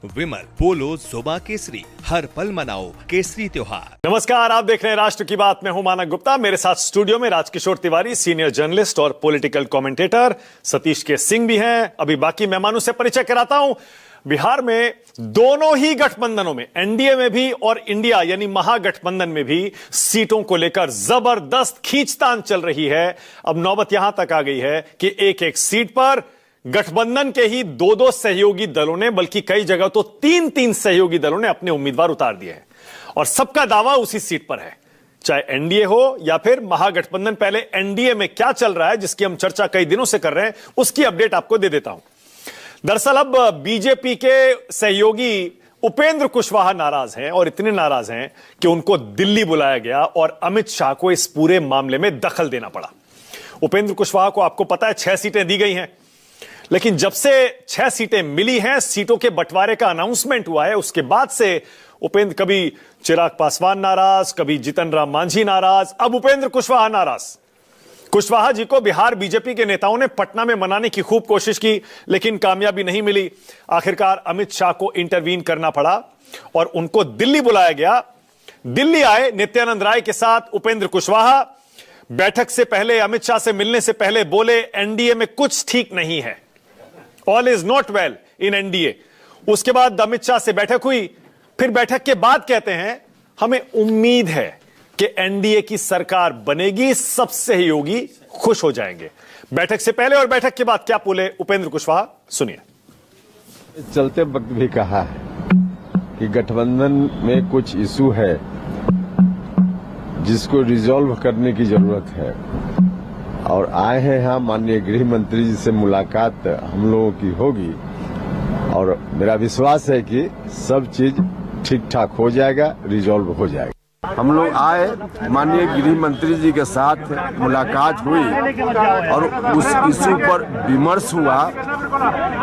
विमल पोलो जोबा केसरी, हर पल मनाओ केसरी त्योहार। नमस्कार, आप देख रहे हैं राष्ट्र की बात। मैं हूं मानक गुप्ता। मेरे साथ स्टूडियो में राजकिशोर तिवारी, सीनियर जर्नलिस्ट और पॉलिटिकल कमेंटेटर, सतीश के सिंह भी हैं। अभी बाकी मेहमानों से परिचय कराता हूं। बिहार में दोनों ही गठबंधनों में, एनडीए में भी और इंडिया यानी महागठबंधन में भी, सीटों को लेकर जबरदस्त खींचतान चल रही है। अब नौबत यहां तक आ गई है कि एक एक सीट पर गठबंधन के ही दो दो सहयोगी दलों ने, बल्कि कई जगह तो तीन तीन सहयोगी दलों ने अपने उम्मीदवार उतार दिए हैं और सबका दावा उसी सीट पर है, चाहे एनडीए हो या फिर महागठबंधन। पहले एनडीए में क्या चल रहा है, जिसकी हम चर्चा कई दिनों से कर रहे हैं, उसकी अपडेट आपको दे देता हूं। दरअसल अब बीजेपी के सहयोगी उपेंद्र कुशवाहा नाराज हैं और इतने नाराज हैं कि उनको दिल्ली बुलाया गया और अमित शाह को इस पूरे मामले में दखल देना पड़ा। उपेंद्र कुशवाहा को आपको पता है 6 सीटें दी गई हैं, लेकिन जब से 6 सीटें मिली हैं, सीटों के बंटवारे का अनाउंसमेंट हुआ है, उसके बाद से उपेंद्र, कभी चिराग पासवान नाराज, कभी जीतन राम मांझी नाराज, अब उपेंद्र कुशवाहा नाराज। कुशवाहा जी को बिहार बीजेपी के नेताओं ने पटना में मनाने की खूब कोशिश की, लेकिन कामयाबी नहीं मिली। आखिरकार अमित शाह को इंटरवीन करना पड़ा और उनको दिल्ली बुलाया गया। दिल्ली आए नित्यानंद राय के साथ उपेंद्र कुशवाहा। बैठक से पहले, अमित शाह से मिलने से पहले बोले, एनडीए में कुछ ठीक नहीं है, all is not well in NDA. उसके बाद अमित शाह से बैठक हुई। फिर बैठक के बाद कहते हैं, हमें उम्मीद है कि एनडीए की सरकार बनेगी, सब सहयोगी खुश हो जाएंगे। बैठक से पहले और बैठक के बाद क्या बोले उपेंद्र कुशवाहा, सुनिए। चलते वक्त भी कहा है कि गठबंधन में कुछ इशू है जिसको रिजॉल्व करने की जरूरत है और आए हैं यहाँ माननीय गृह मंत्री जी से मुलाकात हम लोगों की होगी और मेरा विश्वास है कि सब चीज ठीक ठाक हो जाएगा, रिजॉल्व हो जाएगा। हम लोग आए, माननीय गृह मंत्री जी के साथ मुलाकात हुई और उस इशू पर विमर्श हुआ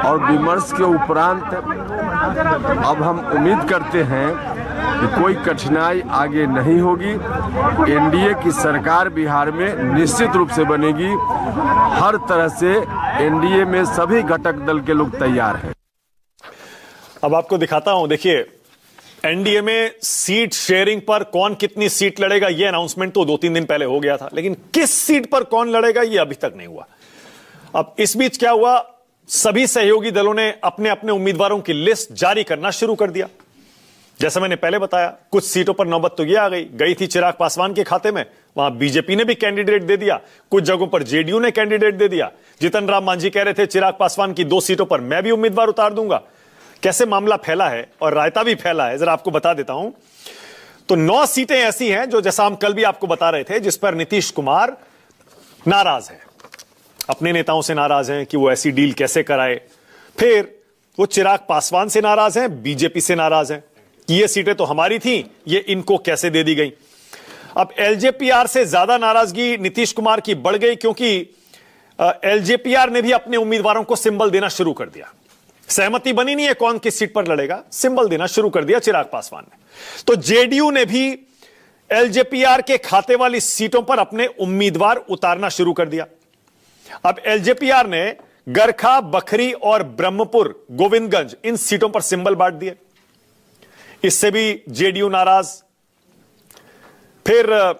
और विमर्श के उपरांत अब हम उम्मीद करते हैं कि कोई कठिनाई आगे नहीं होगी। एनडीए की सरकार बिहार में निश्चित रूप से बनेगी। हर तरह से एनडीए में सभी घटक दल के लोग तैयार हैं। अब आपको दिखाता हूं, देखिए एनडीए में सीट शेयरिंग पर कौन कितनी सीट लड़ेगा, यह अनाउंसमेंट तो 2-3 दिन पहले हो गया था, लेकिन किस सीट पर कौन लड़ेगा यह अभी तक नहीं हुआ। अब इस बीच क्या हुआ, सभी सहयोगी दलों ने अपने अपने उम्मीदवारों की लिस्ट जारी करना शुरू कर दिया। जैसा मैंने पहले बताया, कुछ सीटों पर नौबत तो यह आ गई थी चिराग पासवान के खाते में, वहां बीजेपी ने भी कैंडिडेट दे दिया। कुछ जगहों पर जेडीयू ने कैंडिडेट दे दिया। जीतन राम मांझी कह रहे थे चिराग पासवान की 2 सीटों पर मैं भी उम्मीदवार उतार दूंगा। कैसे मामला फैला है और रायता भी फैला है, जरा आपको बता देता हूं। तो 9 सीटें ऐसी हैं जो, जैसा हम कल भी आपको बता रहे थे, जिस पर नीतीश कुमार नाराज है, अपने नेताओं से नाराज हैं कि वो ऐसी डील कैसे कराए। फिर वो चिराग पासवान से नाराज हैं, बीजेपी से नाराज हैं कि ये सीटें तो हमारी थी, ये इनको कैसे दे दी गई। अब एलजेपीआर से ज्यादा नाराजगी नीतीश कुमार की बढ़ गई, क्योंकि एलजेपीआर ने भी अपने उम्मीदवारों को सिंबल देना शुरू कर दिया। सहमति बनी नहीं है कौन किस सीट पर लड़ेगा, सिंबल देना शुरू कर दिया चिराग पासवान ने। तो जेडीयू ने भी एलजेपीआर के खाते वाली सीटों पर अपने उम्मीदवार उतारना शुरू कर दिया। अब एलजेपीआर ने गरखा, बखरी और ब्रह्मपुर, गोविंदगंज, इन सीटों पर सिंबल बांट दिए। इससे भी जेडीयू नाराज। फिर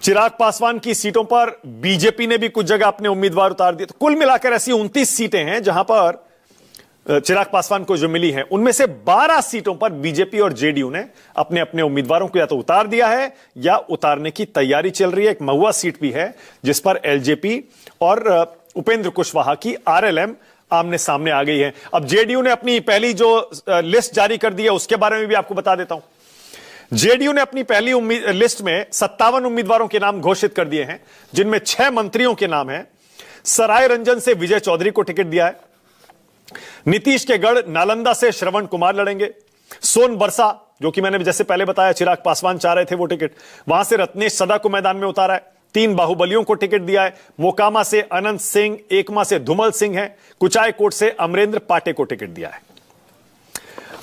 चिराग पासवान की सीटों पर बीजेपी ने भी कुछ जगह अपने उम्मीदवार उतार दिए। तो कुल मिलाकर ऐसी 29 सीटें हैं जहां पर चिराग पासवान को जो मिली हैं, उनमें से 12 सीटों पर बीजेपी और जेडीयू ने अपने अपने उम्मीदवारों को या तो उतार दिया है या उतारने की तैयारी चल रही है। एक महुआ सीट भी है जिस पर एलजेपी और उपेंद्र कुशवाहा की आरएलएम आमने सामने आ गई है। अब जेडीयू ने अपनी पहली जो लिस्ट जारी कर दी है, उसके बारे में भी आपको बता देता हूं। जेडीयू ने अपनी पहली लिस्ट में 57 उम्मीदवारों के नाम घोषित कर दिए हैं, जिनमें 6 मंत्रियों के नाम हैं। सराय रंजन से विजय चौधरी को टिकट दिया है। नीतीश के गढ़ नालंदा से श्रवण कुमार लड़ेंगे। सोन बरसा, जो कि मैंने जैसे पहले बताया चिराग पासवान चाह रहे थे वो टिकट, वहां से रत्नेश सदा को मैदान में उतारा है। 3 बाहुबलियों को टिकट दिया है। मोकामा से अनंत सिंह, एकमा से धुमल सिंह है। कुचायकोट से अमरेंद्र पाटे को टिकट दिया है।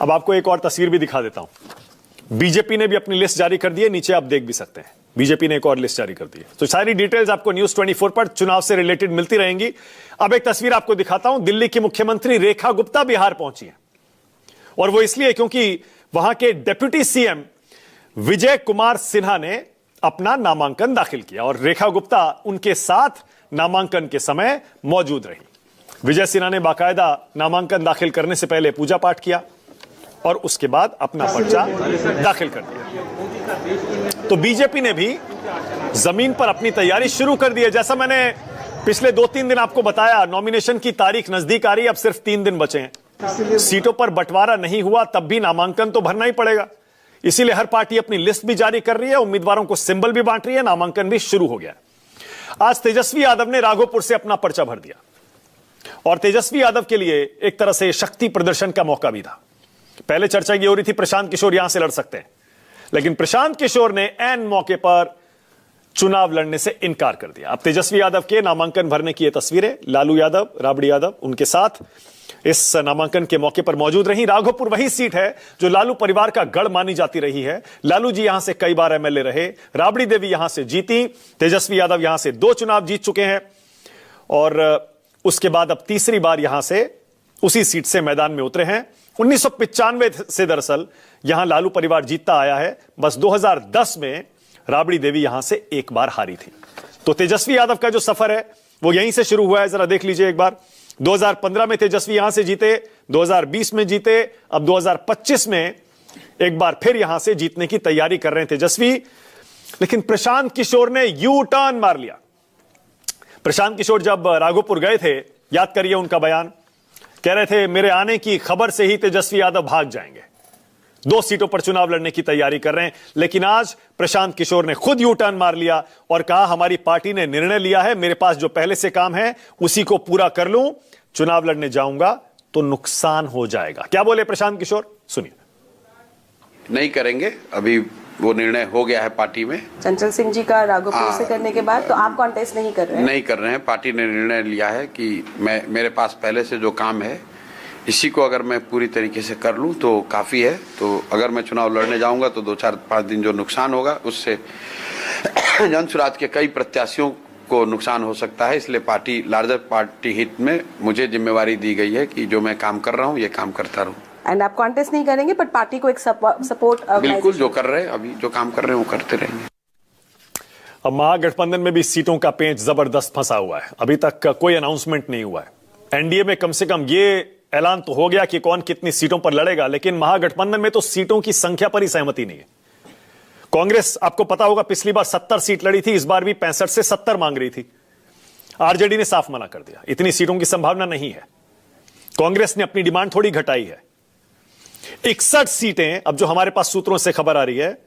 अब आपको एक और तस्वीर भी दिखा देता हूं। बीजेपी ने भी अपनी लिस्ट जारी कर दी है, नीचे आप देख भी सकते हैं। बीजेपी ने एक और लिस्ट जारी कर दी है। तो सारी डिटेल्स आपको न्यूज 24 पर चुनाव से रिलेटेड मिलती रहेंगी। अब एक तस्वीर आपको दिखाता हूं। दिल्ली की मुख्यमंत्री रेखा गुप्ता बिहार पहुंची हैं। और वो इसलिए क्योंकि वहां के डिप्टी सीएम विजय कुमार सिन्हा ने अपना नामांकन दाखिल किया और रेखा गुप्ता उनके साथ नामांकन के समय मौजूद रही। विजय सिन्हा ने बाकायदा नामांकन दाखिल करने से पहले पूजा पाठ किया और उसके बाद अपना पर्चा दाखिल कर दिया। तो बीजेपी ने भी जमीन पर अपनी तैयारी शुरू कर दी है। जैसा मैंने पिछले 2-3 दिन आपको बताया, नॉमिनेशन की तारीख नजदीक आ रही है, अब सिर्फ 3 दिन बचे हैं। सीटों पर बंटवारा नहीं हुआ तब भी नामांकन तो भरना ही पड़ेगा, इसीलिए हर पार्टी अपनी लिस्ट भी जारी कर रही है, उम्मीदवारों को सिंबल भी बांट रही है, नामांकन भी शुरू हो गया। आज तेजस्वी यादव ने राघोपुर से अपना पर्चा भर दिया और तेजस्वी यादव के लिए एक तरह से शक्ति प्रदर्शन का मौका भी था। पहले चर्चा ये हो रही थी प्रशांत किशोर यहां से लड़ सकते हैं, लेकिन प्रशांत किशोर ने ऐन मौके पर चुनाव लड़ने से इनकार कर दिया। अब तेजस्वी यादव के नामांकन भरने की ये तस्वीरें, लालू यादव, राबड़ी यादव उनके साथ इस नामांकन के मौके पर मौजूद रही। राघोपुर वही सीट है जो लालू परिवार का गढ़ मानी जाती रही है। लालू जी यहां से कई बार एमएलए रहे, राबड़ी देवी यहां से जीती, तेजस्वी यादव यहां से 2 चुनाव जीत चुके हैं और उसके बाद अब तीसरी बार यहां से उसी सीट से मैदान में उतरे हैं। 1995 से दरअसल यहां लालू परिवार जीतता आया है, बस 2010 में राबड़ी देवी यहां से एक बार हारी थी। तो तेजस्वी यादव का जो सफर है वो यहीं से शुरू हुआ है। जरा देख लीजिए एक बार, 2015 में तेजस्वी यहां से जीते, 2020 में जीते, अब 2025 में एक बार फिर यहां से जीतने की तैयारी कर रहे हैं तेजस्वी। लेकिन प्रशांत किशोर ने यू टर्न मार लिया। प्रशांत किशोर जब राघोपुर गए थे, याद करिए उनका बयान, कह रहे थे मेरे आने की खबर से ही तेजस्वी यादव भाग जाएंगे। 2 सीटों पर चुनाव लड़ने की तैयारी कर रहे हैं। लेकिन आज प्रशांत किशोर ने खुद यू टर्न मार लिया और कहा हमारी पार्टी ने निर्णय लिया है, मेरे पास जो पहले से काम है उसी को पूरा कर लूं, चुनाव लड़ने जाऊंगा तो नुकसान हो जाएगा। क्या बोले प्रशांत किशोर, सुनिए। नहीं करेंगे, अभी वो निर्णय हो गया है पार्टी में। चंचल सिंह जी का राघोपुर से करने के बाद तो आप कॉन्टेस्ट नहीं कर रहे हैं? नहीं कर रहे हैं, पार्टी ने निर्णय लिया है कि मेरे पास पहले से जो काम है इसी को अगर मैं पूरी तरीके से कर लूं तो काफ़ी है। तो अगर मैं चुनाव लड़ने जाऊंगा तो 2-4-5 दिन जो नुकसान होगा उससे जनसुराज के कई प्रत्याशियों को नुकसान हो सकता है। इसलिए पार्टी लार्जर पार्टी हित में मुझे जिम्मेवारी दी गई है कि जो मैं काम कर रहा हूँ ये काम करता रहूँ। एंड आप कॉन्टेस्ट नहीं करेंगे बट पार्टी को एक सपोर्ट? बिल्कुल, जो कर रहे हैं अभी जो काम कर रहे हैं वो करते रहेंगे। अब महागठबंधन में भी सीटों का पेंच जबरदस्त फंसा हुआ है। अभी तक कोई अनाउंसमेंट नहीं हुआ है। एनडीए में कम से कम ये ऐलान तो हो गया कि कौन कितनी सीटों पर लड़ेगा, लेकिन महागठबंधन में तो सीटों की संख्या पर ही सहमति नहीं है। कांग्रेस, आपको पता होगा, पिछली बार 70 सीट लड़ी थी, इस बार भी 65 से 70 मांग रही थी। आरजेडी ने साफ मना कर दिया, इतनी सीटों की संभावना नहीं है। कांग्रेस ने अपनी डिमांड थोड़ी घटाई है, 61 सीटें। अब जो हमारे पास सूत्रों से खबर आ रही है,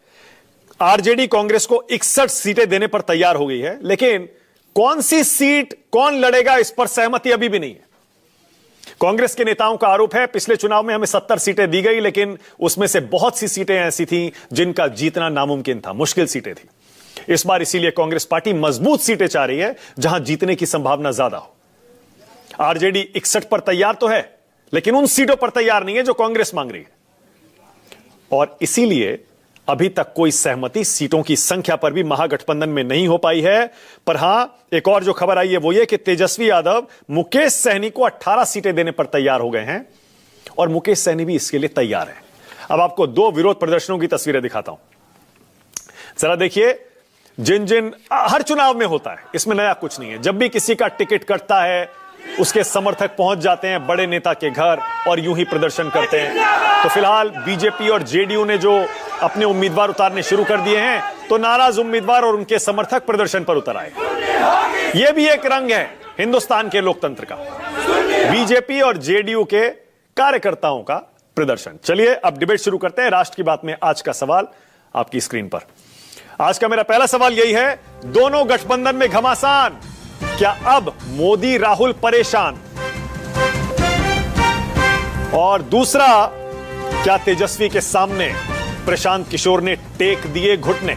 आरजेडी कांग्रेस को 61 सीटें देने पर तैयार हो गई है, लेकिन कौन सी सीट कौन लड़ेगा इस पर सहमति अभी भी नहीं है। कांग्रेस के नेताओं का आरोप है पिछले चुनाव में हमें 70 सीटें दी गई, लेकिन उसमें से बहुत सी सीटें ऐसी थीं जिनका जीतना नामुमकिन था, मुश्किल सीटें थी। इस बार इसीलिए कांग्रेस पार्टी मजबूत सीटें चाह रही है जहां जीतने की संभावना ज्यादा हो। आरजेडी 61 पर तैयार तो है, लेकिन उन सीटों पर तैयार नहीं है जो कांग्रेस मांग रही है, और इसीलिए अभी तक कोई सहमति सीटों की संख्या पर भी महागठबंधन में नहीं हो पाई है। पर हां, एक और जो खबर आई है वो ये कि तेजस्वी यादव मुकेश सहनी को 18 सीटें देने पर तैयार हो गए हैं और मुकेश सहनी भी इसके लिए तैयार है। अब आपको 2 विरोध प्रदर्शनों की तस्वीरें दिखाता हूं, जरा देखिए। जिन हर चुनाव में होता है, इसमें नया कुछ नहीं है। जब भी किसी का टिकट कटता है, उसके समर्थक पहुंच जाते हैं बड़े नेता के घर और यूं ही प्रदर्शन करते हैं। तो फिलहाल बीजेपी और जेडीयू ने जो अपने उम्मीदवार उतारने शुरू कर दिए हैं, तो नाराज उम्मीदवार और उनके समर्थक प्रदर्शन पर उतर आए। यह भी एक रंग है हिंदुस्तान के लोकतंत्र का, बीजेपी और जेडीयू के कार्यकर्ताओं का प्रदर्शन। चलिए अब डिबेट शुरू करते हैं। राष्ट्र की बात में आज का सवाल आपकी स्क्रीन पर। आज का मेरा पहला सवाल यही है, दोनों गठबंधन में घमासान, क्या अब मोदी राहुल परेशान? और दूसरा, क्या तेजस्वी के सामने प्रशांत किशोर ने टेक दिए घुटने?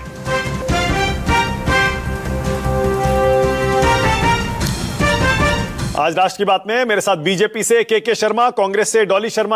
आज राष्ट्र की बात में मेरे साथ बीजेपी से के शर्मा, कांग्रेस से डॉली शर्मा है।